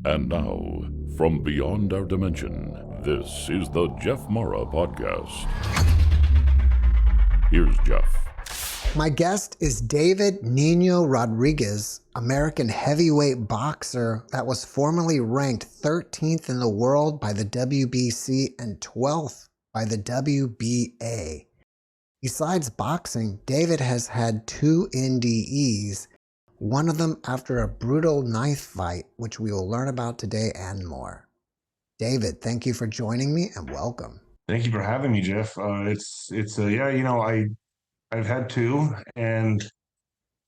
And now, from beyond our dimension, this is the JeffMara podcast. Here's Jeff. My guest is David Nino Rodriguez, American heavyweight boxer that was formerly ranked 13th in the world by the WBC and 12th by the WBA. Besides boxing, David has had 2 NDEs, one of them after a brutal knife fight, which we will learn about today and more. David, thank you for joining me and welcome. Thank you for having me, Jeff. I've had 2, and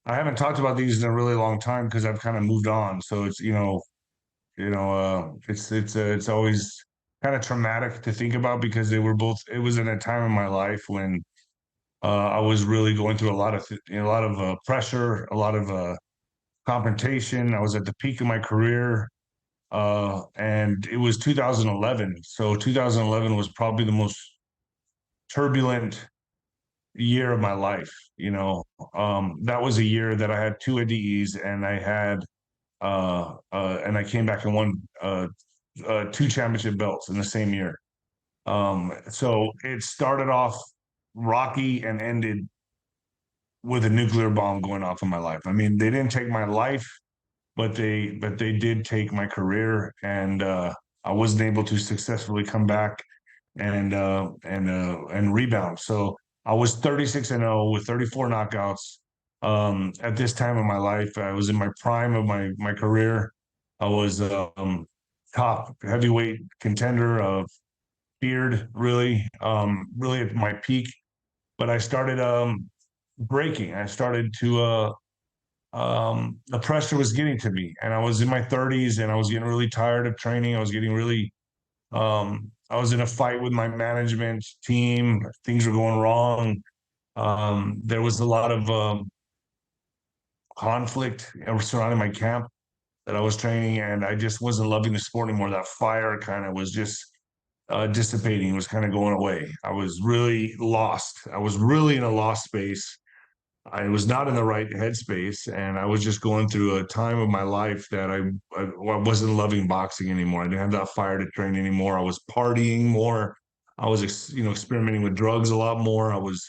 I haven't talked about these in a really long time because I've kind of moved on. So it's always kind of traumatic to think about because they were both. It was in a time in my life when I was really going through a lot of pressure, a lot of confrontation. I was at the peak of my career, and it was 2011. So 2011 was probably the most turbulent year of my life. That was a year that I had 2 NDEs, and I came back and won 2 championship belts in the same year. So it started off rocky and ended with a nuclear bomb going off in my life. I mean, they didn't take my life, but they did take my career, and I wasn't able to successfully come back and rebound. So I was 36-0 with 34 knockouts. At this time of my life, I was in my prime of my career. I was top heavyweight contender of feared, really at my peak. But I started breaking. I started to the pressure was getting to me, and I was in my 30s, and I was getting really tired of training. I was getting really I was in a fight with my management team. Things were going wrong. There was a lot of conflict surrounding my camp that I was training, and I just wasn't loving the sport anymore. That fire kind of was just dissipating. It was kind of going away. I was really lost. I was really in a lost space. I was not in the right headspace, and I was just going through a time of my life that I wasn't loving boxing anymore. I didn't have that fire to train anymore. I was partying more. I was, experimenting with drugs a lot more. I was,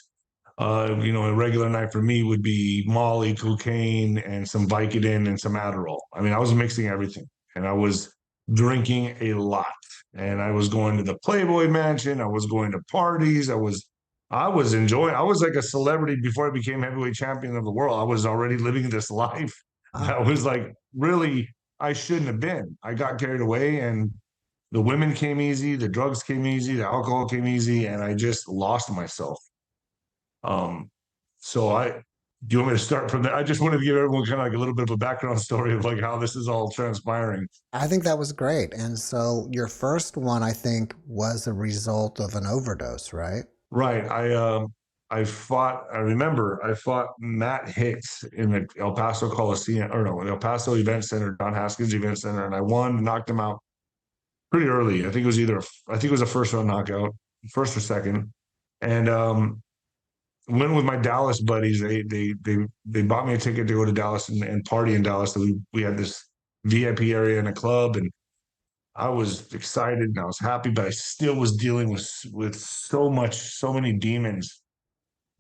a regular night for me would be Molly, cocaine, and some Vicodin and some Adderall. I mean, I was mixing everything, and I was drinking a lot. And I was going to the Playboy Mansion. I was going to parties. I was enjoying. I was like a celebrity before I became heavyweight champion of the world. I was already living this life. I was like, really, I shouldn't have been. I got carried away, and the women came easy, the drugs came easy, the alcohol came easy, and I just lost myself. So do you want me to start from there? I just wanted to give everyone kind of like a little bit of a background story of like how this is all transpiring. I think that was great. And so your first one, I think, was a result of an overdose, right? Right. I remember I fought Matt Hicks in the El Paso Coliseum, or no, El Paso Event Center, Don Haskins Event Center, and I won, knocked him out pretty early. I think it was a first round knockout, first or second. And went with my Dallas buddies. They bought me a ticket to go to Dallas and party in Dallas. So we had this VIP area in a club, and I was excited and I was happy, but I still was dealing with so many demons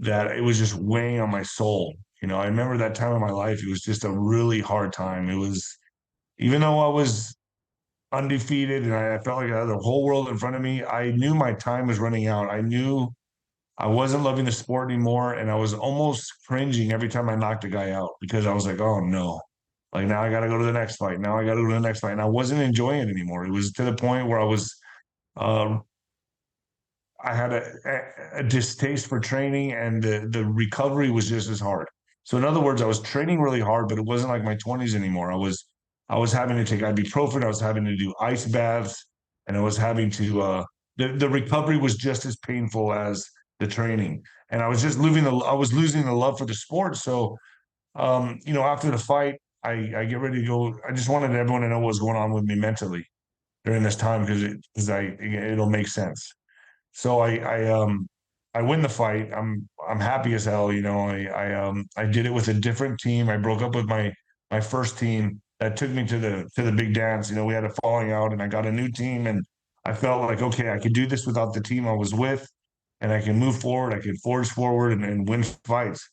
that it was just weighing on my soul. I remember that time in my life, it was just a really hard time. It was, even though I was undefeated and I felt like I had the whole world in front of me, I knew my time was running out. I knew I wasn't loving the sport anymore, and I was almost cringing every time I knocked a guy out because I was like, oh no, like now I got to go to the next fight. Now I got to go to the next fight. And I wasn't enjoying it anymore. It was to the point where I had a distaste for training, and the recovery was just as hard. So in other words, I was training really hard, but it wasn't like my 20s anymore. I was having to take ibuprofen. I was having to do ice baths, and I was having to, the recovery was just as painful as the training. And I was losing the love for the sport. So, after the fight, I get ready to go. I just wanted everyone to know what was going on with me mentally during this time because it'll make sense. So I win the fight. I'm happy as hell. I did it with a different team. I broke up with my first team, that took me to the big dance. We had a falling out, and I got a new team, and I felt like, okay, I could do this without the team I was with, and I can move forward. I can forge forward and win fights.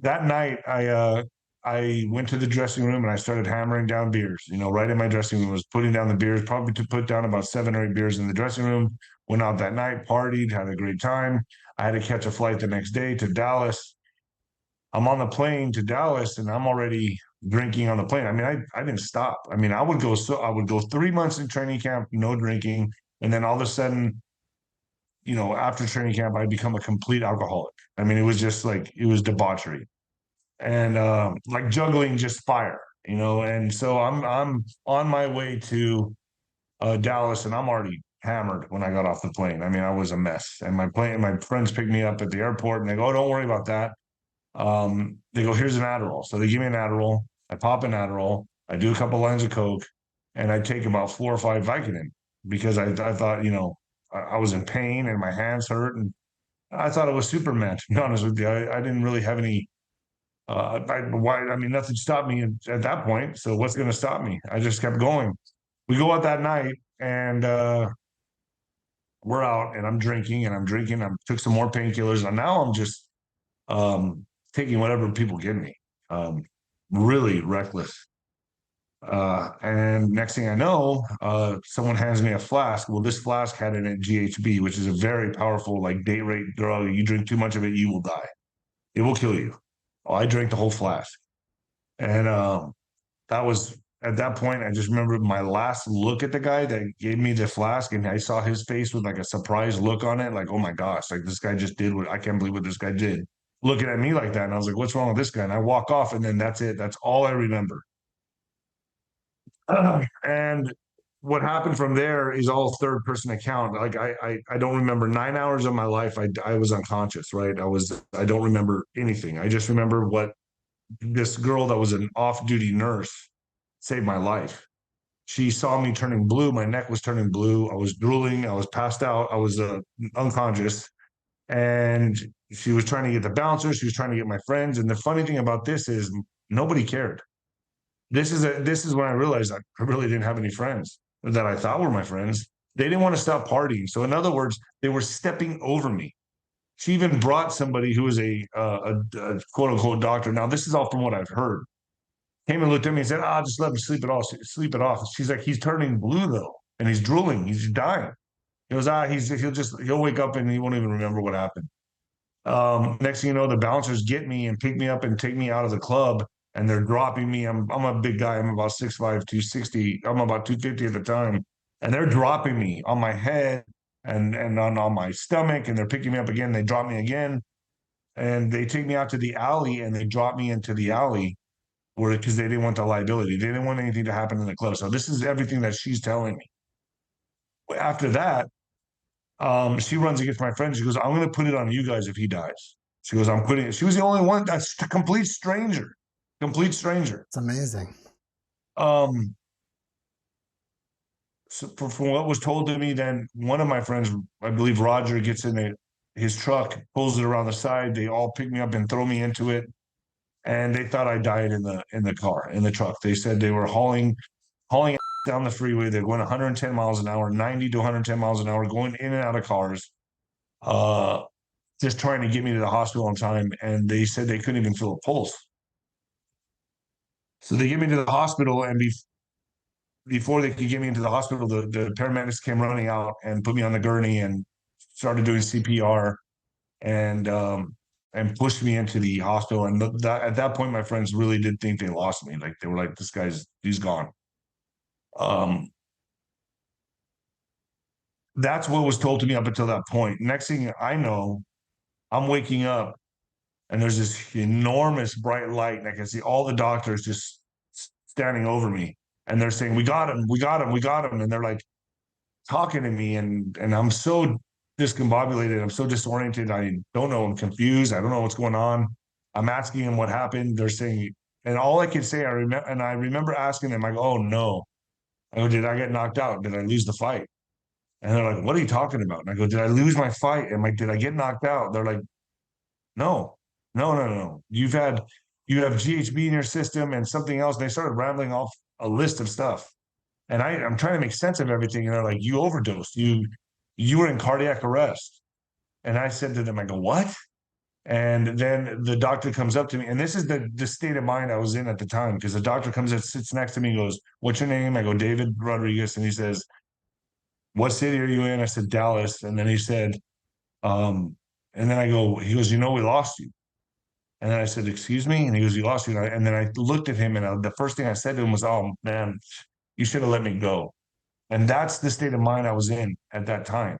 That night, I went to the dressing room and I started hammering down beers. Right in my dressing room, I was putting down the beers, probably to put down about 7 or 8 beers in the dressing room. Went out that night, partied, had a great time. I had to catch a flight the next day to Dallas. I'm on the plane to Dallas and I'm already drinking on the plane. I mean, I didn't stop. I mean, I would go 3 months in training camp, no drinking, and then all of a sudden, after training camp, I become a complete alcoholic. I mean, it was just like it was debauchery and like juggling just fire, And so I'm on my way to Dallas, and I'm already hammered when I got off the plane. I mean, I was a mess, and my friends picked me up at the airport, and they go, "Oh, don't worry about that." They go, "Here's an Adderall." So they give me an Adderall. I pop an Adderall. I do a couple lines of Coke, and I take about 4 or 5 Vicodin because I thought, I was in pain and my hands hurt, and I thought it was Superman. To be honest with you, I didn't really have any. I mean, nothing stopped me at that point. So what's going to stop me? I just kept going. We go out that night, and we're out, and I'm drinking, and I'm drinking. I took some more painkillers, and now I'm just taking whatever people give me. Really reckless. And next thing I know, someone hands me a flask. Well, this flask had in it GHB, which is a very powerful, like date rape drug. You drink too much of it, you will die. It will kill you. Oh, I drank the whole flask. And that was at that point, I just remember my last look at the guy that gave me the flask, and I saw his face with like a surprised look on it, like, oh my gosh, like this guy just did what I can't believe what this guy did. Looking at me like that. And I was like, what's wrong with this guy? And I walk off, and then that's it. That's all I remember. And what happened from there is all third person account. Like I don't remember 9 hours of my life. I was unconscious, right? I don't remember anything. I just remember what this girl that was an off-duty nurse saved my life. She saw me turning blue. My neck was turning blue. I was drooling. I was passed out. I was unconscious. And she was trying to get the bouncers. She was trying to get my friends. And the funny thing about this is nobody cared. This is when I realized I really didn't have any friends that I thought were my friends. They didn't want to stop partying. So in other words, they were stepping over me. She even brought somebody who was a quote unquote doctor. Now, this is all from what I've heard. Came and looked at me and said, just let him sleep it off. Sleep it off. She's like, he's turning blue though, and he's drooling. He's dying. He goes, he'll wake up and he won't even remember what happened. Next thing you know, the bouncers get me and pick me up and take me out of the club, and they're dropping me. I'm a big guy. I'm about 6'5", 260. I'm about 250 at the time, and they're dropping me on my head and on my stomach, and they're picking me up again. They drop me again, and they take me out to the alley, and they drop me into the alley because they didn't want the liability. They didn't want anything to happen in the club. So this is everything that she's telling me. After that, she runs against my friend. She goes, I'm going to put it on you guys if he dies. She goes, I'm putting it. She was the only one. That's a complete stranger. Complete stranger. It's amazing. So from what was told to me, then one of my friends, I believe Roger, gets in his truck, pulls it around the side. They all pick me up and throw me into it. And they thought I died in the truck. They said they were hauling down the freeway. They're going 110 miles an hour, 90 to 110 miles an hour, going in and out of cars, just trying to get me to the hospital on time. And they said they couldn't even feel a pulse. So they get me to the hospital, and before they could get me into the hospital, the paramedics came running out and put me on the gurney and started doing CPR and pushed me into the hospital. And at that point, my friends really did think they lost me. Like they were like, he's gone. That's what was told to me up until that point. Next thing I know, I'm waking up and there's this enormous bright light, and I can see all the doctors just standing over me, and they're saying, we got him, we got him, we got him. And they're like talking to me, and I'm so discombobulated. I'm so disoriented. I don't know. I'm confused. I don't know what's going on. I'm asking them what happened. They're saying, and all I can say, I remember asking them, I go, oh no. I go, did I get knocked out? Did I lose the fight? And they're like, what are you talking about? And I go, did I lose my fight? And like, did I get knocked out? They're like, no. You've you have GHB in your system and something else. And they started rambling off a list of stuff. And I'm trying to make sense of everything. And they're like, you overdosed. You were in cardiac arrest. And I said to them, I go, what? And then the doctor comes up to me, and this is the state of mind I was in at the time, because the doctor comes and sits next to me and goes, what's your name? I go, David Rodriguez. And he says, what city are you in? I said, Dallas. And then he said, and then he goes, we lost you. And then I said, excuse me? And he goes, you lost you. And then I looked at him, and the first thing I said to him was, oh, man, you should have let me go. And that's the state of mind I was in at that time.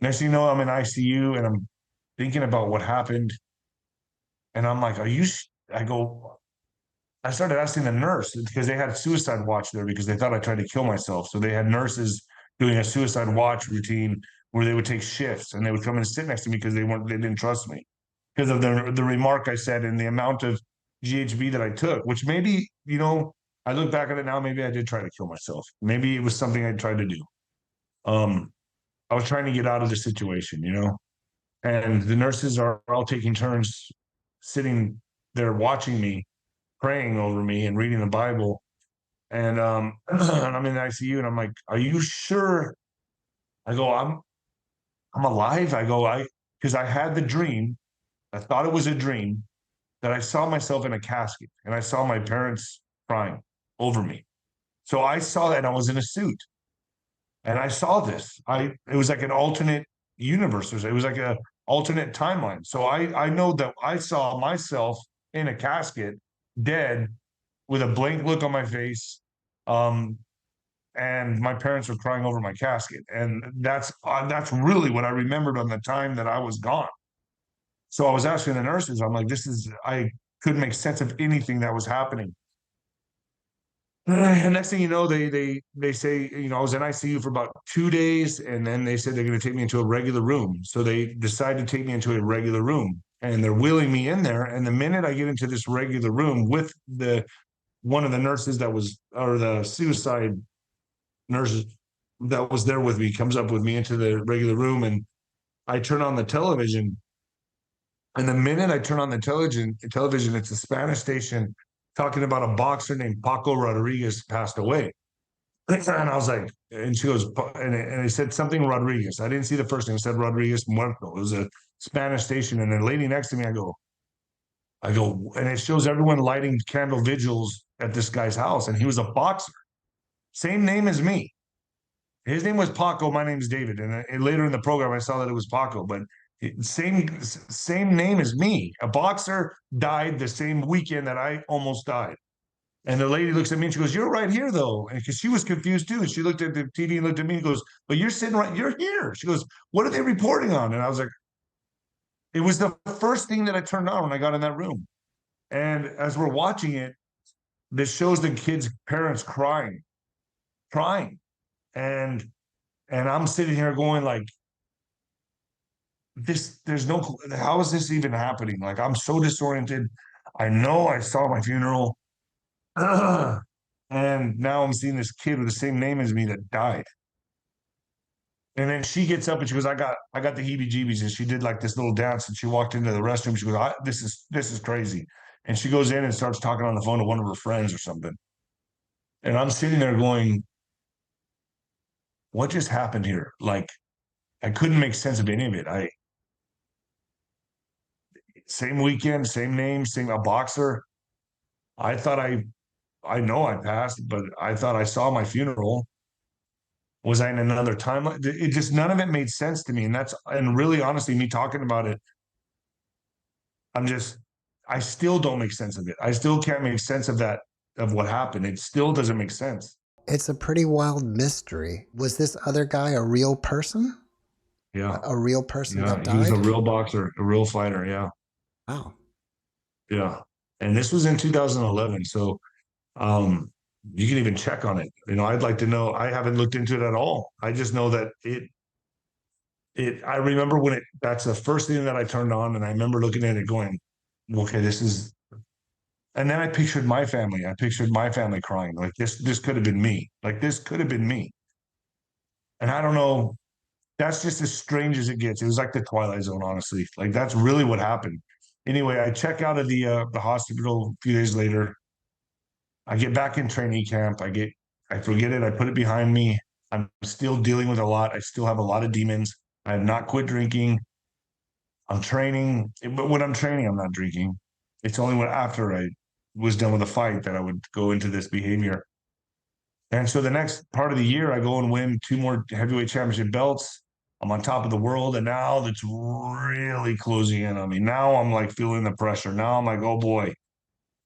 Next thing you know, I'm in ICU, and I'm thinking about what happened. And I'm like, I started asking the nurse, because they had a suicide watch there because they thought I tried to kill myself. So they had nurses doing a suicide watch routine where they would take shifts, and they would come and sit next to me because they didn't trust me because of the remark I said and the amount of GHB that I took, which maybe, I look back at it now, maybe I did try to kill myself. Maybe it was something I tried to do. I was trying to get out of the situation, and the nurses are all taking turns sitting there watching me, praying over me and reading the Bible. And and I'm in the ICU, and I'm like, are you sure? I go, I'm alive. Because I had the dream. I thought it was a dream that I saw myself in a casket, and I saw my parents crying over me. So I saw that, and I was in a suit, and I saw this. It was like an alternate universe. It was like a alternate timeline. So I know that I saw myself in a casket, dead, with a blank look on my face, and my parents were crying over my casket, and that's really what I remembered on the time that I was gone. So I was asking the nurses, I'm like, I couldn't make sense of anything that was happening. And next thing you know, they say, I was in ICU for about 2 days, and then they said they're going to take me into a regular room. So they decided to take me into a regular room, and they're wheeling me in there. And the minute I get into this regular room with one of the nurses or the suicide nurses that was there with me, comes up with me into the regular room, and I turn on the television. And the minute I turn on the television, it's a Spanish station talking about a boxer named Paco Rodriguez passed away. And I was like, and she goes, and it said something Rodriguez. I didn't see the first name. It said Rodriguez Muerto. It was a Spanish station. And the lady next to me, I go, and it shows everyone lighting candle vigils at this guy's house. And he was a boxer. Same name as me. His name was Paco. My name's David. And later in the program, I saw that it was Paco, but same name as me. A boxer died the same weekend that I almost died. And the lady looks at me and she goes, "You're right here, though." And because she was confused too. She looked at the TV and looked at me and goes, "But you're sitting right, you're here." She goes, "What are they reporting on?" And I was like, it was the first thing that I turned on when I got in that room. And as we're watching it, this shows the kids' parents crying. And I'm sitting here going like, how is this even happening? Like, I'm so disoriented. I know I saw my funeral. And now I'm seeing this kid with the same name as me that died. And then she gets up and she goes, I got the heebie-jeebies. And she did like this little dance, and she walked into the restroom. She goes, this is crazy. And she goes in and starts talking on the phone to one of her friends or something. And I'm sitting there going, what just happened here? Like, I couldn't make sense of any of it. Same weekend, same name, a boxer. I thought I know I passed, but I thought I saw my funeral. Was I in another timeline? It just, none of it made sense to me. And really, honestly, me talking about it, I still don't make sense of it. I still can't make sense of what happened. It still doesn't make sense. It's a pretty wild mystery. Was this other guy a real person? Yeah. A real person that died? He was a real boxer, a real fighter. Yeah. Wow. Yeah. And this was in 2011. So, you can even check on it. I'd like to know. I haven't looked into it at all. I just know that I remember that's the first thing that I turned on, and I remember looking at it going, okay, and then I pictured my family. I pictured my family crying. Like, this could have been me. Like, this could have been me. And I don't know. That's just as strange as it gets. It was like the Twilight Zone, honestly. Like, that's really what happened. Anyway, I check out of the hospital a few days later. I get back in training camp. I forget it. I put it behind me. I'm still dealing with a lot. I still have a lot of demons. I have not quit drinking. I'm training, but when I'm training, I'm not drinking. It's only when after I was done with a fight that I would go into this behavior. And so the next part of the year, I go and win 2 more heavyweight championship belts. I'm on top of the world, and now that's really closing in on me. Now I'm like feeling the pressure. Now I'm like, oh boy,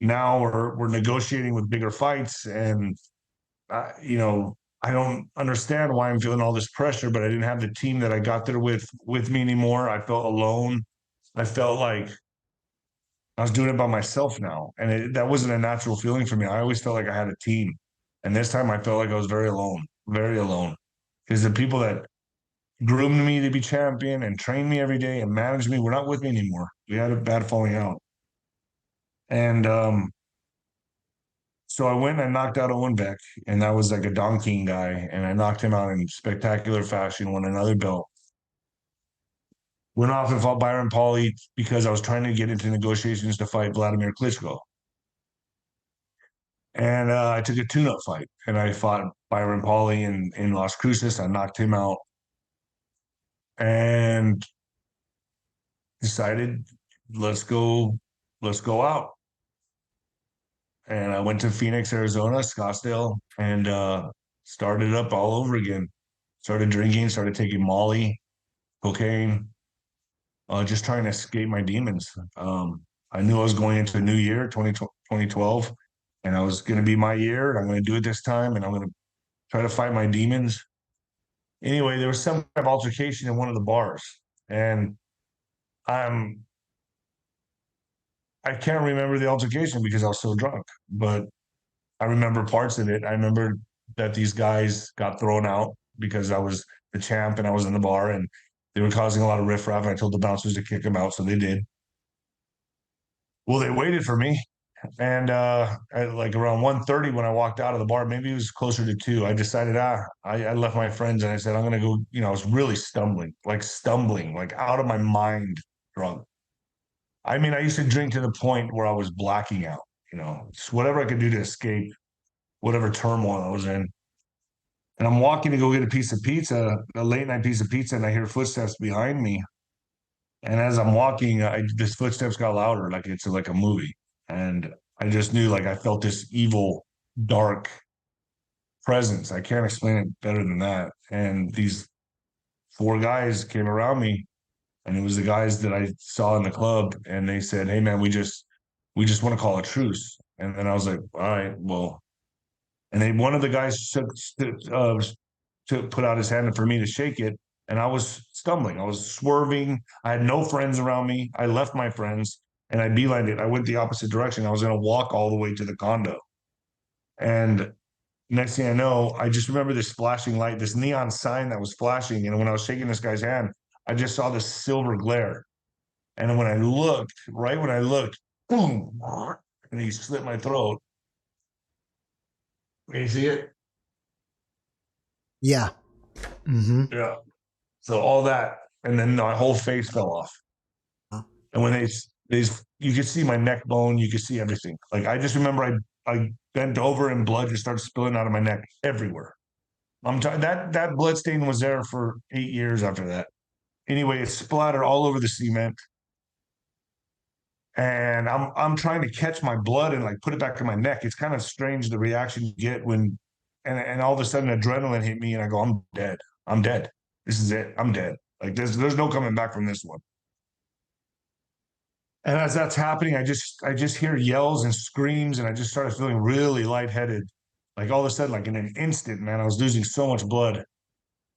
now we're negotiating with bigger fights, and I don't understand why I'm feeling all this pressure, but I didn't have the team that I got there with me anymore. I felt alone. I felt like I was doing it by myself now, and that wasn't a natural feeling for me. I always felt like I had a team, and this time I felt like I was very alone, because the people that groomed me to be champion and trained me every day and managed me were not with me anymore. We had a bad falling out, and so I went and I knocked out Owen Beck, and that was like a Don King guy, and I knocked him out in spectacular fashion. Won another belt. Went off and fought Byron Pauly because I was trying to get into negotiations to fight Vladimir Klitschko. And I took a tune-up fight, and I fought Byron Pauly in Las Cruces. I knocked him out, and decided let's go out. And I went to Phoenix, Arizona, Scottsdale, and started up all over again. Started drinking, started taking Molly, cocaine, just trying to escape my demons. I knew I was going into a new year, 2012, and I was going to be my year. And I'm going to do it this time, and I'm going to try to fight my demons. Anyway, there was some kind of altercation in one of the bars, and I'm I can't remember the altercation because I was so drunk, but I remember parts of it. I remember that these guys got thrown out because I was the champ and I was in the bar, and they were causing a lot of riffraff. And I told the bouncers to kick them out, so they did. Well, they waited for me, and at like around 1:30 when I walked out of the bar, maybe it was closer to 2, I decided, I left my friends and I said, I'm gonna go, I was really stumbling, like out of my mind drunk. I mean, I used to drink to the point where I was blacking out, just whatever I could do to escape whatever turmoil I was in. And I'm walking to go get a piece of pizza, a late night piece of pizza, and I hear footsteps behind me. And as I'm walking, this footsteps got louder, like it's like a movie. And I just knew, like, I felt this evil, dark presence. I can't explain it better than that. And these 4 guys came around me, and it was the guys that I saw in the club, and they said, "Hey, man, we just want to call a truce." And then I was like, "All right, well." And then one of the guys to put out his hand for me to shake it, and I was stumbling. I was swerving. I had no friends around me. I left my friends, and I beelined it. I went the opposite direction. I was going to walk all the way to the condo. And next thing I know, I just remember this flashing light, this neon sign that was flashing. And when I was shaking this guy's hand, I just saw this silver glare. And when I looked, right when I looked, boom, and he slit my throat. Can you see it? Yeah. Mm-hmm. Yeah. So all that, and then my whole face fell off. Huh. And when you could see my neck bone, you could see everything. Like I just remember I bent over and blood just started spilling out of my neck everywhere. That blood stain was there for 8 years after that. Anyway, it splattered all over the cement. And I'm trying to catch my blood and like put it back in my neck. It's kind of strange the reaction you get when and all of a sudden adrenaline hit me and I go, I'm dead. I'm dead. This is it. I'm dead. Like there's no coming back from this one. And as that's happening, I just hear yells and screams, and I just started feeling really lightheaded. Like all of a sudden, like in an instant, man, I was losing so much blood.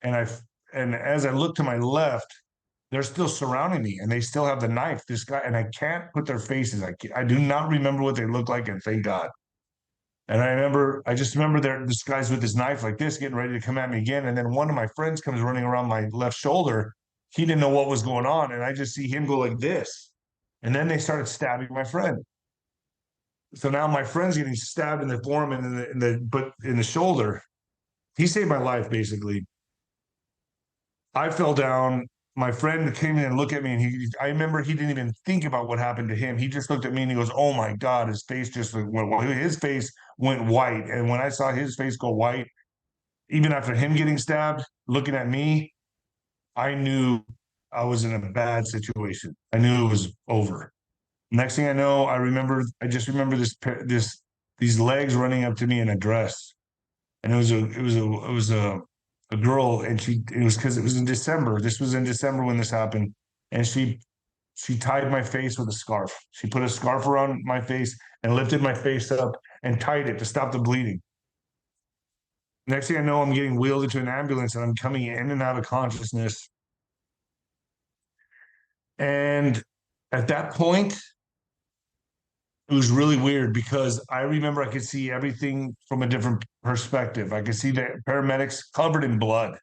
And and as I look to my left, they're still surrounding me, and they still have the knife. This guy, and I can't put their faces. I do not remember what they look like, and thank God. And I just remember this guy's with his knife like this, getting ready to come at me again. And then one of my friends comes running around my left shoulder. He didn't know what was going on, and I just see him go like this. And then they started stabbing my friend. So now my friend's getting stabbed in the forearm and in the shoulder. He saved my life, basically. I fell down. my friend came in and looked at me, and I remember he didn't even think about what happened to him. He just looked at me and he goes, "Oh my God," his face just his face went white. And when I saw his face go white, even after him getting stabbed, looking at me, I knew I was in a bad situation. I knew it was over. Next thing I know, I just remember these legs running up to me in a dress, and it was a girl, and it was because it was in December. This was in December when this happened, and she tied my face with a scarf. She put a scarf around my face and lifted my face up and tied it to stop the bleeding. Next thing I know, I'm getting wheeled into an ambulance and I'm coming in and out of consciousness. And at that point, it was really weird because I remember I could see everything from a different perspective. I could see the paramedics covered in blood.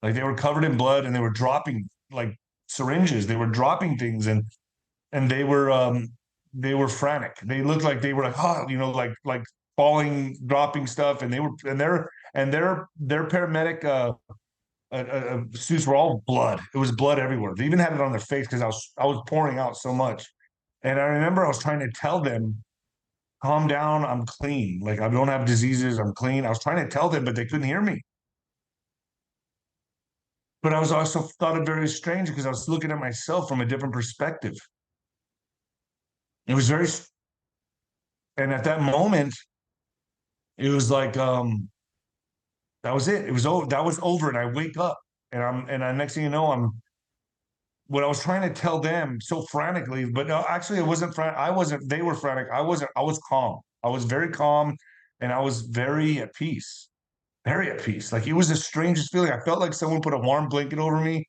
Like they were covered in blood and they were dropping like syringes. They were dropping things and they were frantic. They looked like they were like, oh, like falling, dropping stuff. And they were their paramedic suits were all blood. It was blood everywhere. They even had it on their face because I was pouring out so much. And I remember I was trying to tell them, calm down, I'm clean. Like I don't have diseases, I'm clean. I was trying to tell them, but they couldn't hear me. But I was also thought it very strange because I was looking at myself from a different perspective. It was very, and at that moment, it was like that was it. It was over. That was over, and I wake up, and I next thing you know, I'm what I was trying to tell them so frantically, but no, actually, it wasn't frantic. I wasn't. They were frantic. I wasn't. I was calm. I was very calm, and I was very at peace. Very at peace. Like it was the strangest feeling. I felt like someone put a warm blanket over me,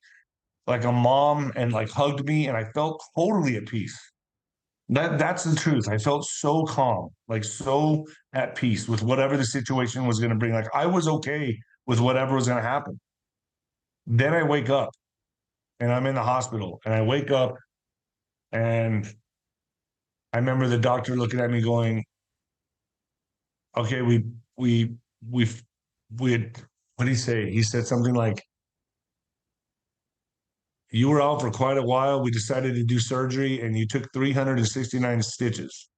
like a mom, and like hugged me, and I felt totally at peace. That's the truth. I felt so calm, like so at peace with whatever the situation was going to bring. Like I was okay with whatever was going to happen. Then I wake up and I'm in the hospital and I wake up and I remember the doctor looking at me going, okay, we, we've, we had, what did he say? He said something like, you were out for quite a while. We decided to do surgery and you took 369 stitches.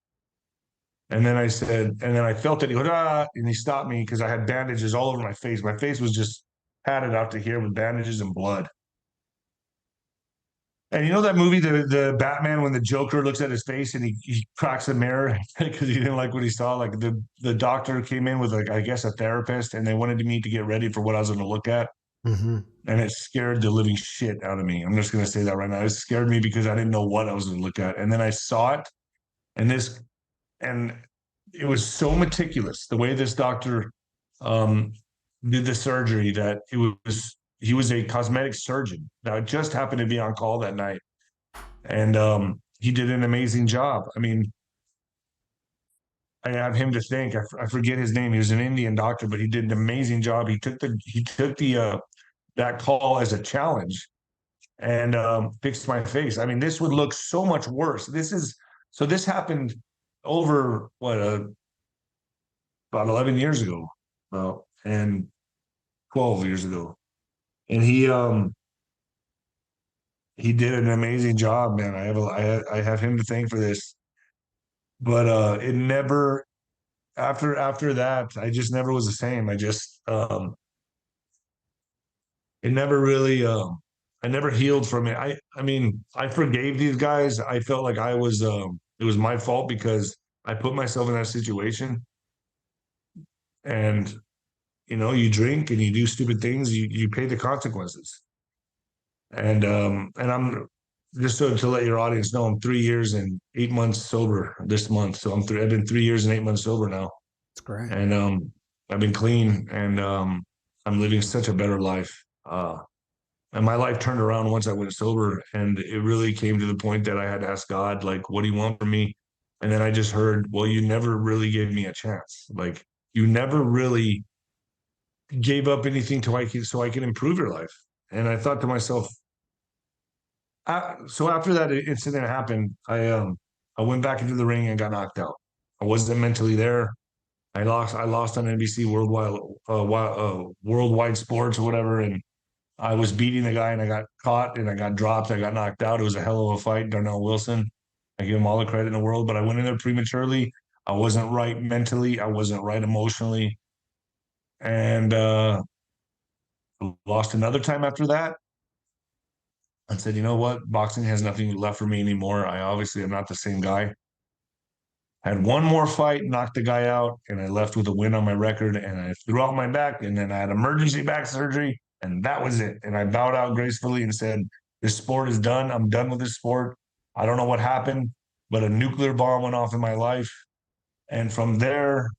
And then I said, and then I felt it. He goes, ah, and he stopped me because I had bandages all over my face. My face was just padded out to here with bandages and blood. And you know that movie, the Batman, when the Joker looks at his face and he cracks the mirror because he didn't like what he saw. Like the doctor came in with like I guess a therapist, and they wanted me to get ready for what I was going to look at, and it scared the living shit out of me. I'm just going to say that right now. It scared me because I didn't know what I was going to look at, and then I saw it, and and it was so meticulous the way this doctor um, did the surgery that he was a cosmetic surgeon that just happened to be on call that night, and he did an amazing job. I mean, I have him to thank. I forget his name. He was an Indian doctor, but he did an amazing job. He took the that call as a challenge and fixed my face. I mean, this would look so much worse. This happened over what about 11 years ago, and 12 years ago, and he did an amazing job, man. I have him to thank for this. But it never after that, I just never was the same. I just it never really I never healed from it. I mean, I forgave these guys. I felt like I was it was my fault because I put myself in that situation. And you drink and you do stupid things, you pay the consequences. And I'm just to let your audience know, I'm 3 years and 8 months sober this month. So I've been 3 years and 8 months sober now. That's great. And I've been clean and I'm living such a better life. And my life turned around once I went sober, and it really came to the point that I had to ask God, like, what do you want from me? And then I just heard, well, you never really gave me a chance. Like you never really gave up anything so I can improve your life. And I thought to myself, so after that incident happened, I went back into the ring and got knocked out. I wasn't mentally there. I lost on NBC Worldwide Sports or whatever, and I was beating the guy and I got caught and I got dropped. I got knocked out. It was a hell of a fight. Darnell Wilson. I give him all the credit in the world, but I went in there prematurely. I wasn't right mentally. I wasn't right emotionally. And lost another time after that. I said, you know what? Boxing has nothing left for me anymore. I obviously am not the same guy. Had one more fight, knocked the guy out, and I left with a win on my record. And I threw out my back, and then I had emergency back surgery, and that was it. And I bowed out gracefully and said, "This sport is done. I'm done with this sport. I don't know what happened, but a nuclear bomb went off in my life." And from there,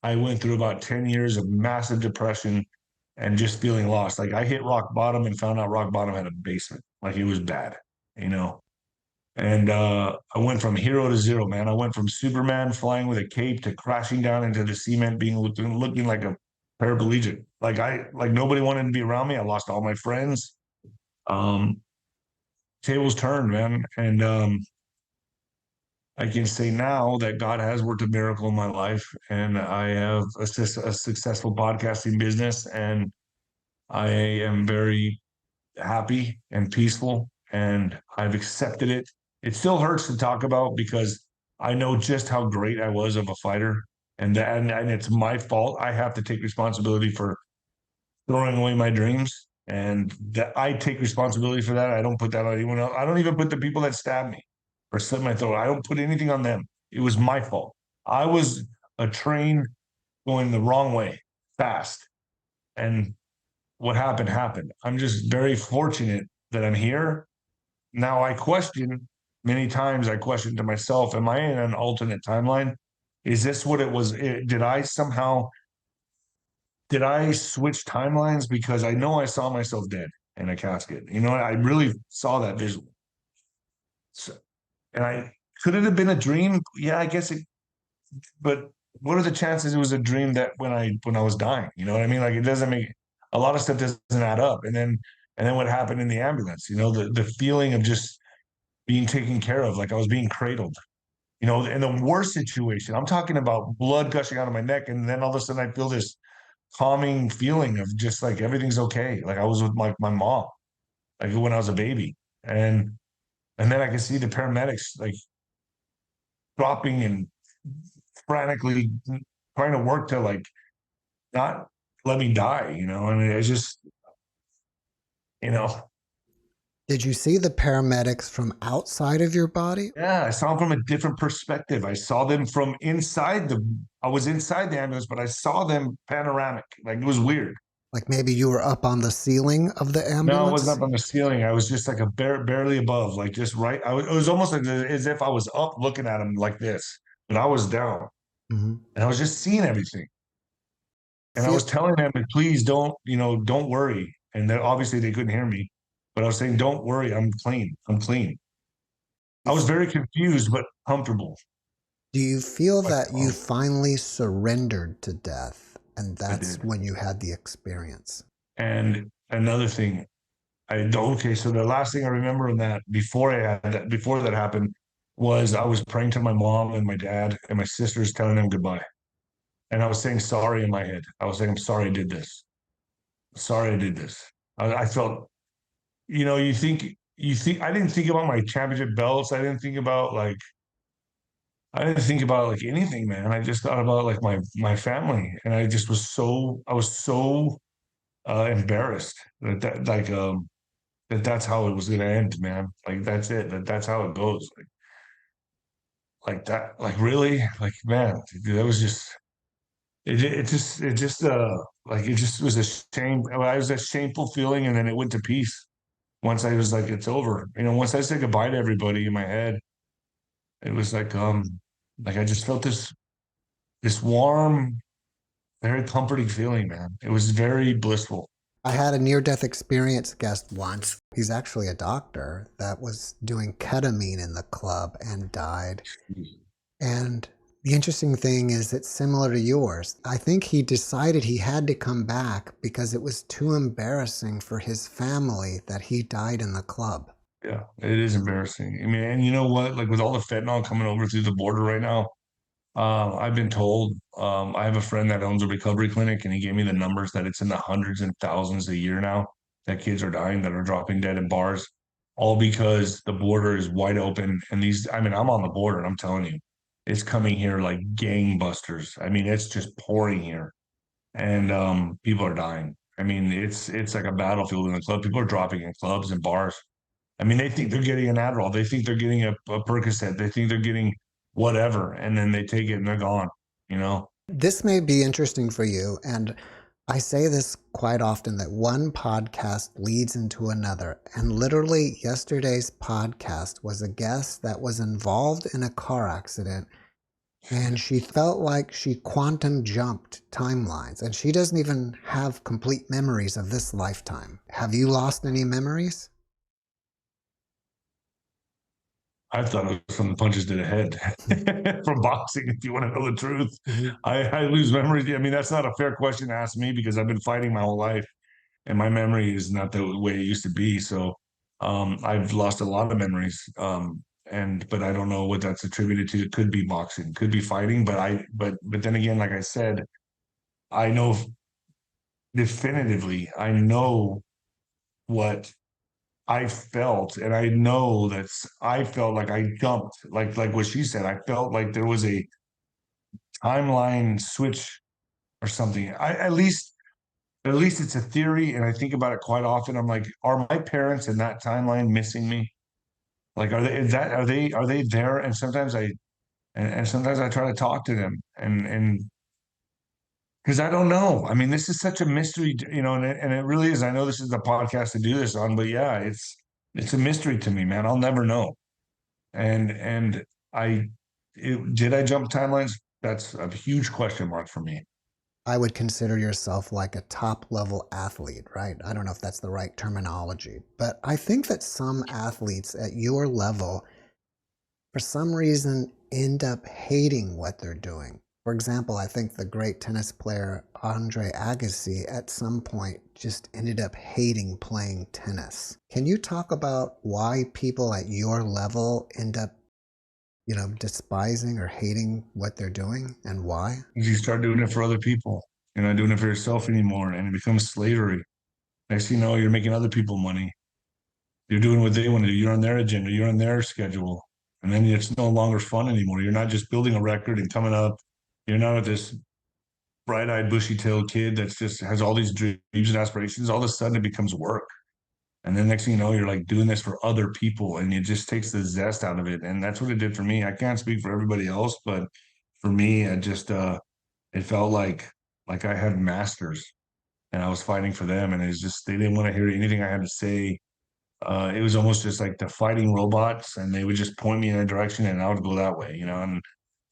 I went through about 10 years of massive depression and just feeling lost. Like I hit rock bottom and found out rock bottom had a basement. Like it was bad, you know. And I went from hero to zero, man. I went from Superman flying with a cape to crashing down into the cement, being looking like a paraplegic. Like nobody wanted to be around me. I lost all my friends. Um, Tables turned, man, and I can say now that God has worked a miracle in my life, and I have a successful podcasting business, and I am very happy and peaceful, and I've accepted it. It still hurts to talk about because I know just how great I was of a fighter, and it's my fault. I have to take responsibility for throwing away my dreams, and that I take responsibility for that. I don't put that on anyone else. I don't even put the people that stabbed me or slit my throat. I don't put anything on them. It was my fault. I was a train going the wrong way fast, and what happened happened. I'm just very fortunate that I'm here. Now I question many times, I question to myself, am I in an alternate timeline? Is this what it was? Did I switch timelines? Because I know I saw myself dead in a casket. You know, I really saw that visual. So, and I could it have been a dream? Yeah, I guess it, but what are the chances it was a dream that when I was dying? You know what I mean? Like it doesn't make a lot of stuff doesn't add up. And then what happened in the ambulance, you know, the feeling of just being taken care of, like I was being cradled, you know, in the worst situation. I'm talking about blood gushing out of my neck, and then all of a sudden I feel this calming feeling of just like everything's okay. Like I was with my mom, like when I was a baby. And then I can see the paramedics like dropping and frantically trying to work to like not let me die, you know. I mean, it's just, you know, Did you see the paramedics from outside of your body? yeah, I saw them from a different perspective. I saw them from inside I was inside the ambulance, but I saw them panoramic. Like it was weird. Like maybe you were up on the ceiling of the No, I wasn't ambulance? up on the ceiling. I was just like barely above, like just right. It was almost like as if I was up looking at them like this, but I was down Mm-hmm. and I was just seeing everything. And I Feel was telling them, please don't, you know, don't worry. And obviously they couldn't hear me, but I was saying, don't worry, I'm clean. I'm clean. I was very confused, but comfortable. Do you feel Like, that you oh, finally surrendered to death and I that's did. when you had the experience? And another thing, okay, so the last thing I remember on that before that happened was I was praying to my mom and my dad and my sisters telling them goodbye. And I was saying sorry in my head. I was saying, I'm sorry I did this. Sorry I did this. I felt, you know, I didn't think about my championship belts. I didn't think about like anything, man. I just thought about like my family. And I was so embarrassed that's how it was gonna end, man. Like that's it. That's how it goes. Like that. Like really. Like man, that was just it just like it just was a shame. It was a shameful feeling, and then it went to peace once I was like it's over. You know, once I said goodbye to everybody in my head, it was like I just felt this warm, very comforting feeling, man. It was very blissful. I had a near death experience guest once. He's actually a doctor that was doing ketamine in the club and died. And the interesting thing is it's similar to yours. I think he decided he had to come back because it was too embarrassing for his family that he died in the club. Yeah, it is embarrassing. I mean, and you know what? Like with all the fentanyl coming over through the border right now, I've been told, I have a friend that owns a recovery clinic and he gave me the numbers that it's in the hundreds and thousands a year now that kids are dying, that are dropping dead in bars, all because the border is wide open. And I mean, I'm on the border and I'm telling you, it's coming here like gangbusters. I mean, it's just pouring here, and people are dying. I mean, it's like a battlefield in the club. People are dropping in clubs and bars. I mean, they think they're getting an Adderall. They think they're getting a Percocet. They think they're getting whatever, and then they take it and they're gone. You know, This may be interesting for you, and I say this quite often that one podcast leads into another. And literally, yesterday's podcast was a guest that was involved in a car accident, and she felt like she quantum jumped timelines, and she doesn't even have complete memories of this lifetime. Have you lost any memories? I thought it was from the punches to the head from boxing. If you want to know the truth, Mm-hmm. I lose memories. I mean, that's not a fair question to ask me because I've been fighting my whole life, and my memory is not the way it used to be. So, I've lost a lot of memories. But I don't know what that's attributed to. It could be boxing, could be fighting, but then again, like I said, I know definitively, I know what I felt, and I know I felt like I jumped, like what she said. I felt like there was a timeline switch or something. At least it's a theory, and I think about it quite often. I'm like, are my parents in that timeline missing me? Like, are they there? And sometimes I try to talk to them, and because I don't know. I mean, this is such a mystery, and it really is. I know this is the podcast to do this on, but yeah, it's a mystery to me, man. I'll never know. And I did I jump timelines? That's a huge question mark for me. I would consider yourself like a top level athlete, right? I don't know if that's the right terminology, but I think that some athletes at your level, for some reason, end up hating what they're doing. For example, I think the great tennis player Andre Agassi at some point just ended up hating playing tennis. Can you talk about why people at your level end up, despising or hating what they're doing and why? You start doing it for other people. You're not doing it for yourself anymore, and it becomes slavery. Next thing you know, you're making other people money. You're doing what they want to do. You're on their agenda. You're on their schedule, and then it's no longer fun anymore. You're not just building a record and coming up. You're not this bright-eyed, bushy-tailed kid that's just has all these dreams and aspirations. All of a sudden, it becomes work. And then next thing you know, you're like doing this for other people, and it just takes the zest out of it. And that's what it did for me. I can't speak for everybody else, but for me, it felt like I had masters, and I was fighting for them, and it's just they didn't want to hear anything I had to say. It was almost just like the fighting robots, and they would just point me in a direction, and I would go that way, And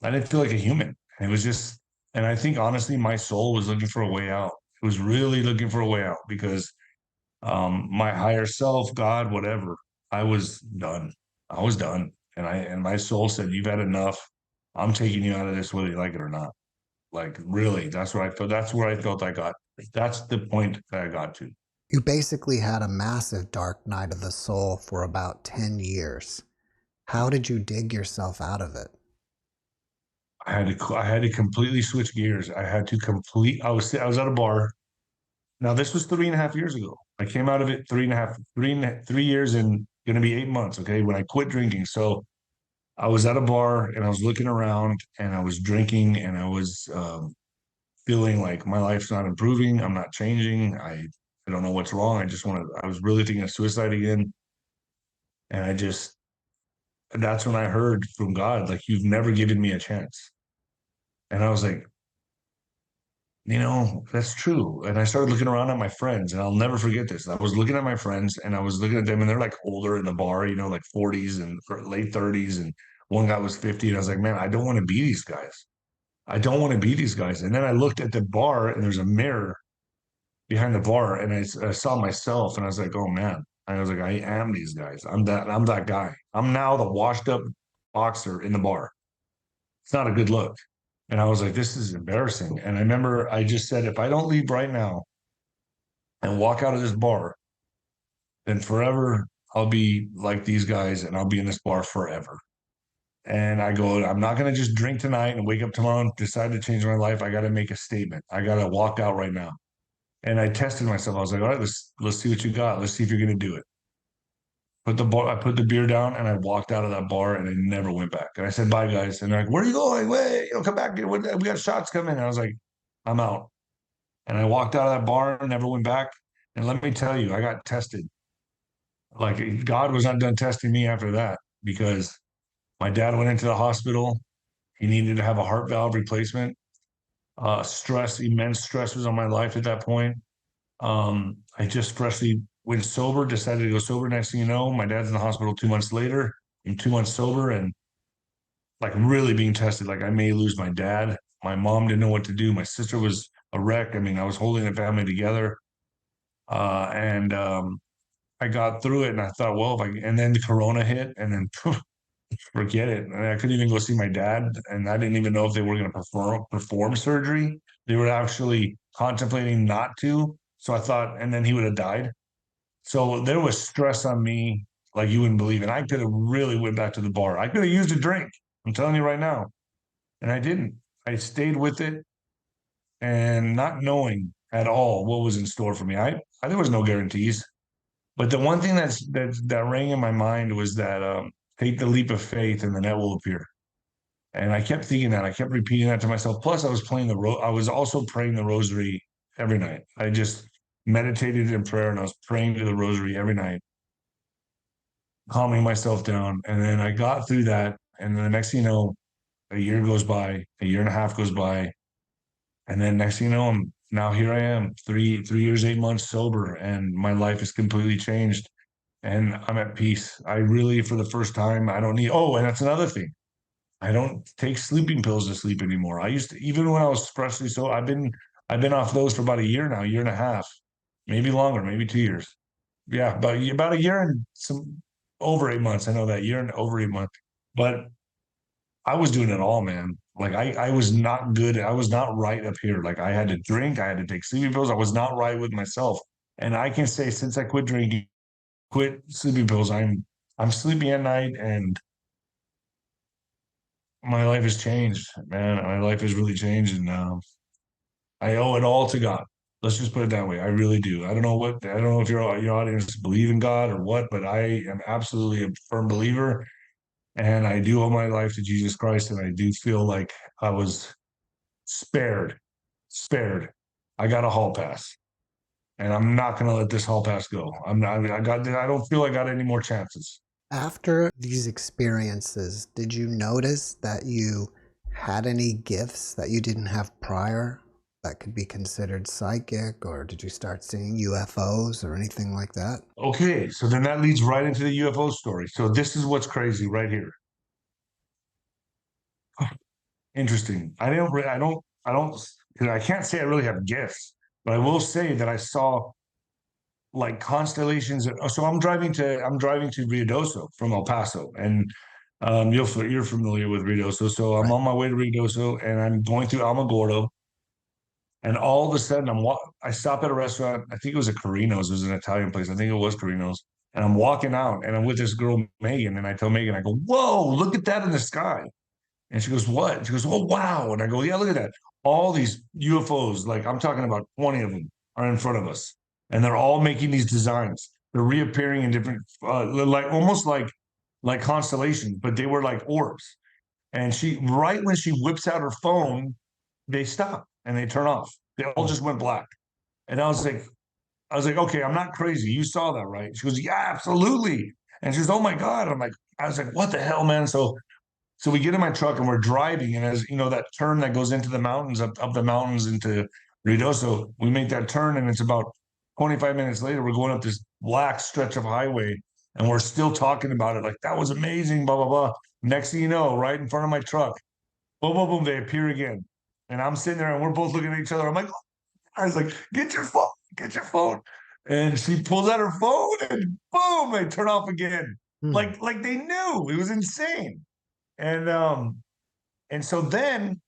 I didn't feel like a human. It was just, and I think honestly, my soul was looking for a way out. It was really looking for a way out because my higher self, God, whatever, I was done. I was done. And my soul said, "You've had enough. I'm taking you out of this whether you like it or not." Like really, that's where I felt I got. That's the point that I got to. You basically had a massive dark night of the soul for about 10 years. How did you dig yourself out of it? I had to completely switch gears. I was at a bar. Now this was 3.5 years ago. I came out of it 3 years and gonna be 8 months, okay, when I quit drinking. So I was at a bar and I was looking around and I was drinking and I was feeling like my life's not improving. I'm not changing. I don't know what's wrong. I was really thinking of suicide again. And that's when I heard from God, like, "You've never given me a chance." And I was like, that's true. And I started looking around at my friends, and I'll never forget this. I was looking at my friends and I was looking at them, and they're like older in the bar, like 40s and late 30s. And one guy was 50. And I was like, man, I don't want to be these guys. I don't want to be these guys. And then I looked at the bar, and there's a mirror behind the bar, and I saw myself, and I was like, oh man. I was like, I am these guys. I'm that guy. I'm now the washed up boxer in the bar. It's not a good look. And I was like, this is embarrassing. And I remember I just said, if I don't leave right now and walk out of this bar, then forever I'll be like these guys and I'll be in this bar forever. And I go, I'm not going to just drink tonight and wake up tomorrow and decide to change my life. I got to make a statement. I got to walk out right now. And I tested myself. I was like, all right, let's see what you got. Let's see if you're gonna do it. I put the beer down and I walked out of that bar and I never went back. And I said, bye guys. And they're like, where are you going? Wait, come back. We got shots coming. And I was like, I'm out. And I walked out of that bar and never went back. And let me tell you, I got tested. Like God was not done testing me after that because my dad went into the hospital. He needed to have a heart valve replacement. Immense stress was on my life at that point. I just freshly went sober, decided to go sober. Next thing you know, my dad's in the hospital 2 months later. I'm 2 months sober and like really being tested. Like I may lose my dad. My mom didn't know what to do. My sister was a wreck. I mean, I was holding the family together. And I got through it and I thought, well, and then the corona hit and then forget it. I couldn't even go see my dad. And I didn't even know if they were going to perform surgery. They were actually contemplating not to. So I thought, and then he would have died. So there was stress on me like you wouldn't believe. And I could have really went back to the bar. I could have used a drink. I'm telling you right now. And I didn't. I stayed with it and not knowing at all what was in store for me. There was no guarantees. But the one thing that rang in my mind was that take the leap of faith and the net will appear. And I kept thinking that. I kept repeating that to myself. Plus, I was also praying the rosary every night. I just meditated in prayer and I was praying to the rosary every night, calming myself down. And then I got through that. And then the next thing you know, a year goes by, a year and a half goes by. And then next thing you know, here I am, 3 years, 8 months sober, and my life is completely changed. And I'm at peace. I really, for the first time, I don't need, oh, and that's another thing. I don't take sleeping pills to sleep anymore. I used to, even when I was freshly so I've been off those for about a year now, year and a half, maybe longer, maybe 2 years. Yeah, about a year and some over 8 months. I know that year and over 8 months. But I was doing it all, man. Like I was not good. I was not right up here. Like I had to drink, I had to take sleeping pills. I was not right with myself. And I can say since I quit drinking, quit sleeping pills, I'm sleeping at night and my life has changed, man. My life has really changed, and I owe it all to God. Let's just put it that way. I really do. I don't know if your audience believe in God or what, but I am absolutely a firm believer, and I do owe my life to Jesus Christ, and I do feel like I was spared, spared. I got a hall pass, and I'm not going to let this hall pass go. I'm not. I don't feel I got any more chances. After these experiences, did you notice that you had any gifts that you didn't have prior that could be considered psychic, or did you start seeing UFOs or anything like that? Okay, so then that leads right into the UFO story. So this is what's crazy right here. Interesting. I can't say I really have gifts, but I will say that I saw like constellations. So I'm driving to Ruidoso from El Paso, and you're familiar with Ruidoso. So I'm Right. on my way to Ruidoso, and I'm going through Alamogordo, and all of a sudden I stop at a restaurant. I think it was a Carino's. It was an Italian place. I think it was Carino's. And I'm walking out, and I'm with this girl Megan, and I tell Megan, I go, "Whoa, look at that in the sky!" And she goes, what? She goes, oh, wow. And I go, yeah, look at that. All these UFOs, like I'm talking about 20 of them are in front of us. And they're all making these designs. They're reappearing in different, like almost like constellations, but they were like orbs. And right when she whips out her phone, they stop and they turn off. They all just went black. And I was like, okay, I'm not crazy. You saw that, right? She goes, yeah, absolutely. And she goes, oh my God. I was like, what the hell, man? So we get in my truck and we're driving, and as you know, that turn that goes into the mountains, up the mountains into Ruidoso, we make that turn, and it's about 25 minutes later, we're going up this black stretch of highway, and we're still talking about it. Like that was amazing, blah blah blah. Next thing you know, right in front of my truck, boom, boom, boom, they appear again, and I'm sitting there, and we're both looking at each other. I'm like, I was like, get your phone, and she pulls out her phone, and boom, they turn off again, Hmm. like they knew. It was insane. And so then,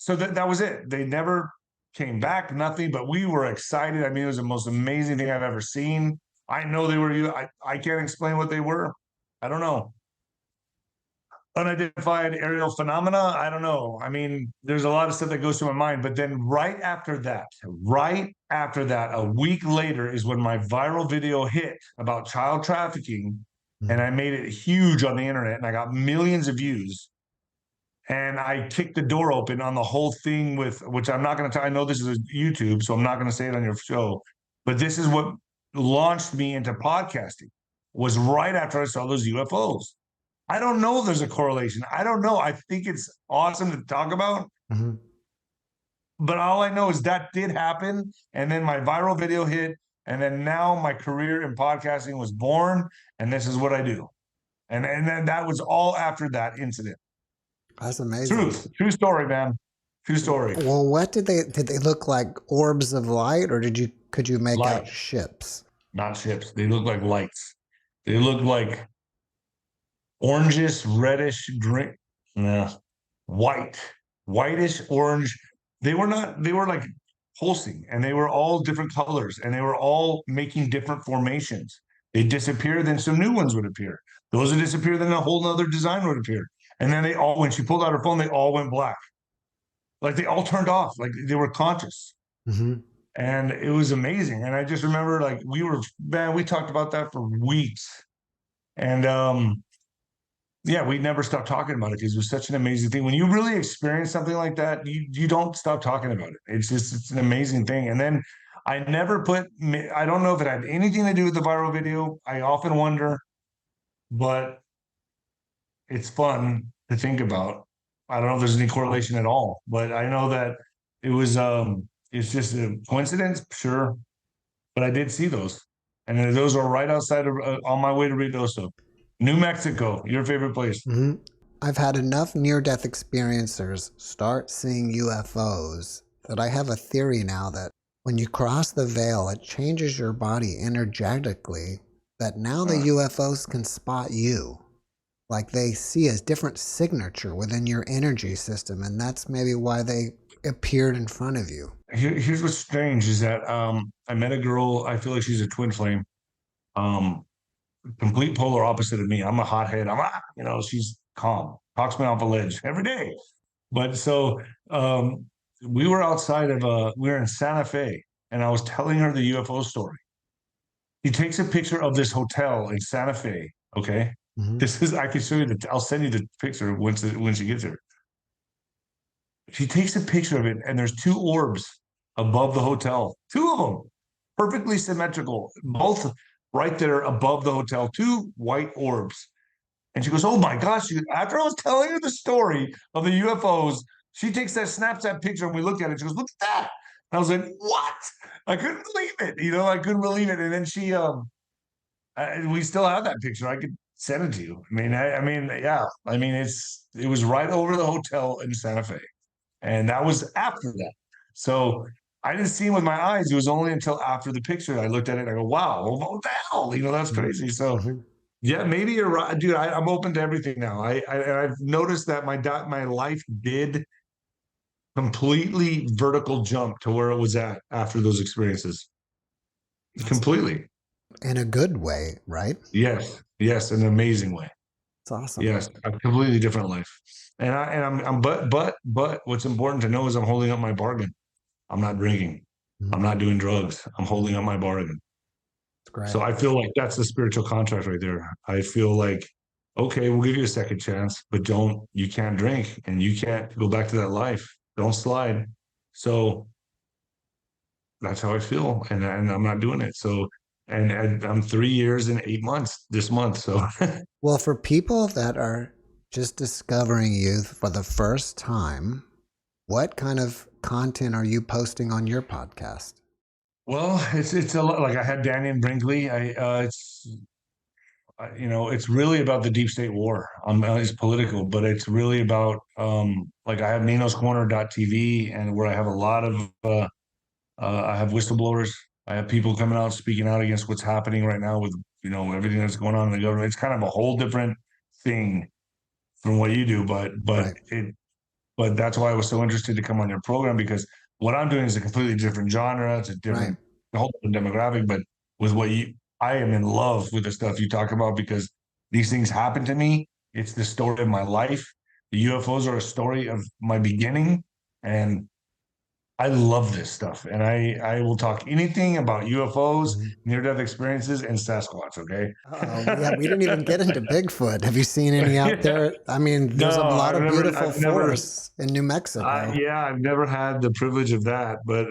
that was it. They never came back, nothing, but we were excited. I mean, it was the most amazing thing I've ever seen. I know they were, I can't explain what they were. I don't know. unidentified aerial phenomena. I don't know. I mean, there's a lot of stuff that goes through my mind. But then right after that, a week later is when my viral video hit about child trafficking. And I made it huge on the internet and I got millions of views. And I kicked the door open on the whole thing with, which I'm not going to tell. I know this is a YouTube, so I'm not going to say it on your show. But this is what launched me into podcasting, was right after I saw those UFOs. I don't know if there's a correlation. I don't know. I think it's awesome to talk about. But all I know is that did happen. And then my viral video hit. And then now my career in podcasting was born. And this is what I do. And then that was all after that incident. That's amazing. True story, man. True story. Well, what did they look like? Orbs of light, or could you make out ships? Not ships. They look like lights. They look like orangish, reddish, green, whitish, orange. They were like pulsing, and they were all different colors, and they were all making different formations. They disappeared, then some new ones would appear. Those would disappear, then a whole nother design would appear. And then when she pulled out her phone, they all went black. Like they all turned off, like they were conscious. And it was amazing. And I just remember, like, we talked about that for weeks. And we never stopped talking about it because it was such an amazing thing. When you really experience something like that, you don't stop talking about it. It's an amazing thing. And then I don't know if it had anything to do with the viral video. I often wonder, but it's fun to think about. I don't know if there's any correlation at all, but I know that it was, it's just a coincidence, sure. But I did see those. And those are right outside of, on my way to Reynosa. New Mexico, your favorite place. I've had enough near-death experiencers start seeing UFOs that I have a theory now that when you cross the veil, it changes your body energetically, that now the UFOs can spot you. Like they see a different signature within your energy system, and that's maybe why they appeared in front of you. Here's what's strange is that I met a girl, I feel like she's a twin flame. Complete polar opposite of me. I'm a hothead. She's calm, talks me off a ledge every day. But so we were we were in Santa Fe, and I was telling her the UFO story. He takes a picture of this hotel in Santa Fe. Okay. I can show you I'll send you the picture when she gets here. She takes a picture of it, and there's two orbs above the hotel, two of them, perfectly symmetrical, both right there above the hotel, two white orbs. And she goes, "Oh my gosh." After I was telling her the story of the UFOs, she takes that Snapchat picture and we looked at it. She goes, "Look at that." And I was like, "What?" I couldn't believe it. I couldn't believe it. And then we still have that picture. I could send it to you. It was right over the hotel in Santa Fe. And that was after that. So I didn't see him with my eyes. It was only until after the picture I looked at it and I go, "Wow, what the hell?" That's crazy. So yeah, maybe you're right, dude. I'm open to everything now. I've noticed that my life did completely vertical jump to where it was at after those experiences. Completely. In a good way, right? Yes, an amazing way. It's awesome. Yes, a completely different life. But what's important to know is I'm holding up my bargain. I'm not drinking. I'm not doing drugs. I'm holding up my bargain. That's great. So I feel like that's the spiritual contract right there. I feel like, okay, we'll give you a second chance, but you can't drink and you can't go back to that life. Don't slide. So that's how I feel. And I'm not doing it. So, and I'm 3 years and 8 months this month. So, well, for people that are just discovering you for the first time, what kind of content are you posting on your podcast? Well, it's a lot. Like I had Danny and Brinkley. It's really about the deep state war. It's political, but it's really about like I have Nino's Corner.tv, and where I have a lot of I have whistleblowers. I have people coming out speaking out against what's happening right now with everything that's going on in the government. It's kind of a whole different thing from what you do, but that's why I was so interested to come on your program, because what I'm doing is a completely different genre. It's a whole different demographic, but with I am in love with the stuff you talk about, because these things happen to me It's the story of my life. The UFOs are a story of my beginning, and I love this stuff. And I will talk anything about UFOs, Mhm. near-death experiences, and Sasquatch. Okay. Oh, yeah, we didn't even get into Bigfoot. Have you seen any out Yeah. there? I mean, there's a No, lot of beautiful I've never, forests in New Mexico. yeah, I've never had the privilege of that, but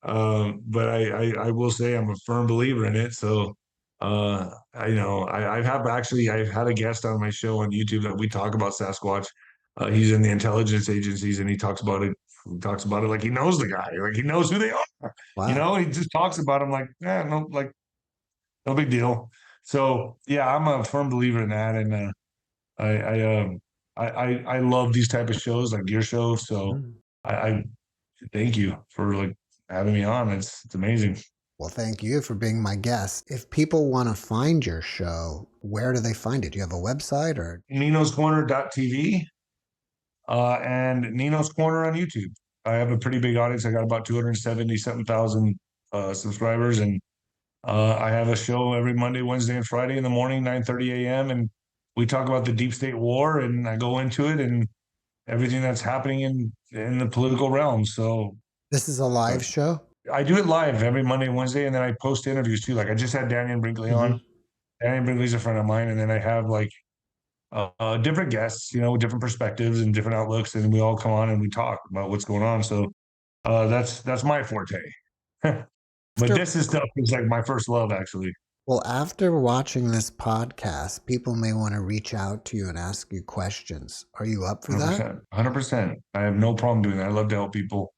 I will say I'm a firm believer in it. So, I know I've had a guest on my show on YouTube that we talk about Sasquatch. He's in the intelligence agencies and he talks about it. He talks about it like he knows the guy, like he knows who they are. Wow. He just talks about him like, no, like no big deal. So yeah, I'm a firm believer in that, and I I um I love these type of shows like your show. So Mhm. I thank you for like having me on. It's amazing. Well, thank you for being my guest. If people want to find your show, where do they find it? Do you have a website or? Nino's Corner.tv and Nino's Corner on YouTube. I have a pretty big audience. I got about 277,000 subscribers, and I have a show every Monday, Wednesday, and Friday in the morning, 9:30 a.m. And we talk about the deep state war, and I go into it and everything that's happening in the political realm. So This is a uh, live show? I do it live every Monday, Wednesday, and then I post interviews too. Like I just had Daniel Brinkley on. Hmm. Daniel Brinkley's a friend of mine, and then I have like different guests, with different perspectives and different outlooks, and we all come on and we talk about what's going on. So that's my forte. But After, this is stuff is like my first love, actually. well, after watching this podcast, people may want to reach out to you and ask you questions. Are you up for that? 100%. 100%. I have no problem doing that. I love to help people.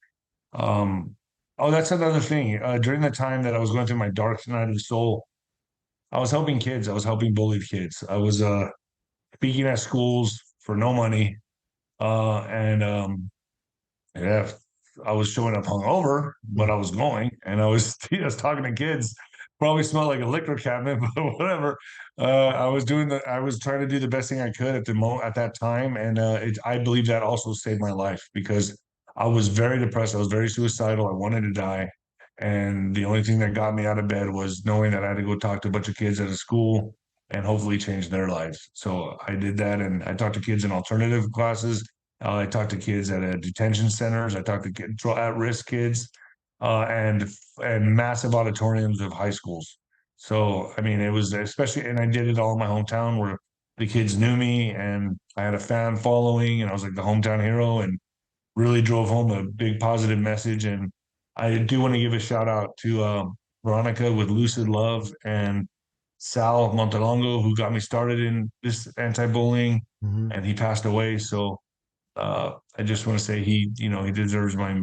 Um, oh, that's another thing. During the time that I was going through my dark night of the soul, I was helping kids. I was helping bullied kids. I was speaking at schools for no money. And yeah, I was showing up hungover, but I was going and I was, I was talking to kids. Probably smelled like a liquor cabinet, but whatever. I was trying to do the best thing I could at that time, and I believe that also saved my life because I was very depressed. I was very suicidal. I wanted to die, and the only thing that got me out of bed was knowing that I had to go talk to a bunch of kids at a school and hopefully change their lives. So I did that, and I talked to kids in alternative classes. I talked to kids at detention centers. I talked to at-risk kids, and massive auditoriums of high schools. So I mean, it was especially, and I did it all in my hometown where the kids knew me, and I had a fan following, and I was like the hometown hero, and really drove home a big positive message. And I do want to give a shout out to Veronica with Lucid Love and Sal Montalongo, who got me started in this anti-bullying, Hmm. and he passed away. So I just want to say he deserves my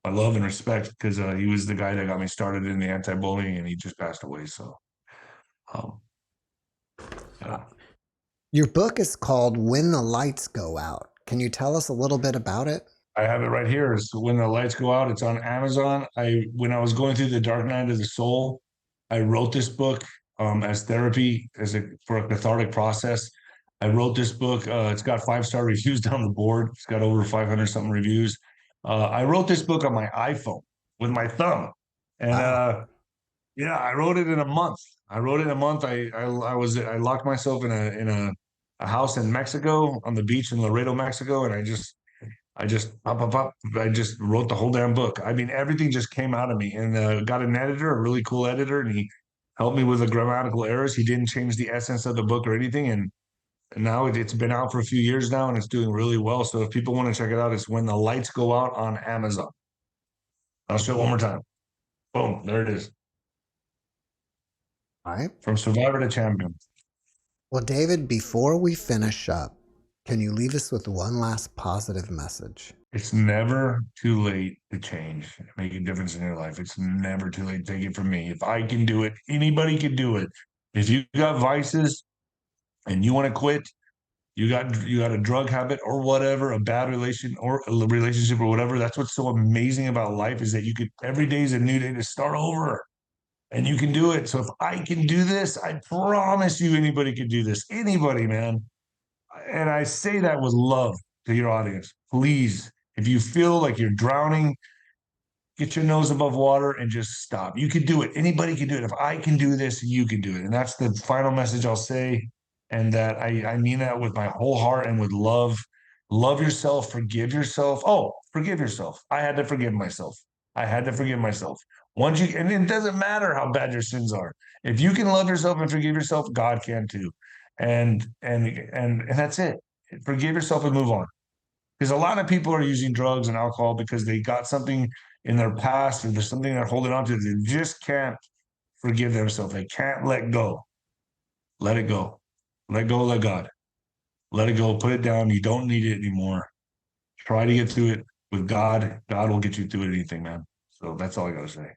love and respect because he was the guy that got me started in the anti-bullying, and he just passed away. So, um, yeah. Your book is called When the Lights Go Out. Can you tell us a little bit about it? I have it right here. It's When the Lights Go Out. It's on Amazon. When I was going through the dark night of the soul, I wrote this book as therapy, for a cathartic process. I wrote this book. It's got 5-star reviews down the board. It's got over 500 something reviews. I wrote this book on my iPhone with my thumb, and Wow. yeah, I wrote it in a month. I wrote it in a month. I locked myself in a house in Mexico on the beach in Laredo, Mexico, and I just pop, pop, pop. I just wrote the whole damn book. I mean, everything just came out of me, and got an editor, a really cool editor, and he helped me with the grammatical errors. He didn't change the essence of the book or anything, and now it's been out for a few years now, and it's doing really well. So if people want to check it out, it's When the Lights Go Out on Amazon. I'll show it one more time. Boom, there it is. All right. From survivor to champion. Well, David, before we finish up, can you leave us with one last positive message? It's never too late to change and make a difference in your life. It's never too late. Take it from me. If I can do it, anybody can do it. If you got vices and you want to quit, you got a drug habit or whatever, a bad relationship or whatever. That's what's so amazing about life is that you could every day is a new day to start over. And you can do it. So if I can do this, I promise you anybody can do this. Anybody, man. And I say that with love to your audience. Please, if you feel like you're drowning, get your nose above water and just stop. You can do it. Anybody can do it. If I can do this, you can do it. And that's the final message I'll say. And that I mean that with my whole heart and with love. Love yourself, forgive yourself. Oh, forgive yourself. I had to forgive myself. I had to forgive myself. Once you, and it doesn't matter how bad your sins are. If you can love yourself and forgive yourself, God can too. And that's it. Forgive yourself and move on. Because a lot of people are using drugs and alcohol because they got something in their past or there's something they're holding on to. They just can't forgive themselves. They can't let go. Let it go. Let go, let God. Let it go. Put it down. You don't need it anymore. Try to get through it with God. God will get you through anything, man. So that's all I got to say.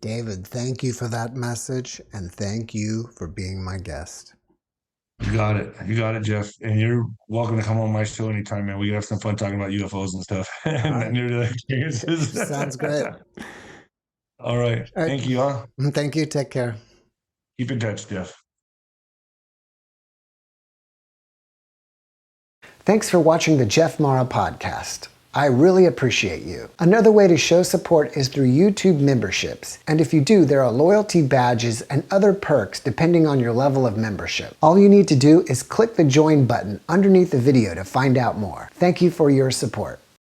David, thank you for that message, and thank you for being my guest. You got it. You got it, Jeff. And you're welcome to come on my show anytime, man. We can have some fun talking about UFOs and stuff and Right. near-death experiences. Sounds great. All right. All right. Thank you, huh? Thank you. Take care. Keep in touch, Jeff. Thanks for watching the JeffMara podcast. I really appreciate you. Another way to show support is through YouTube memberships. And if you do, there are loyalty badges and other perks depending on your level of membership. All you need to do is click the join button underneath the video to find out more. Thank you for your support.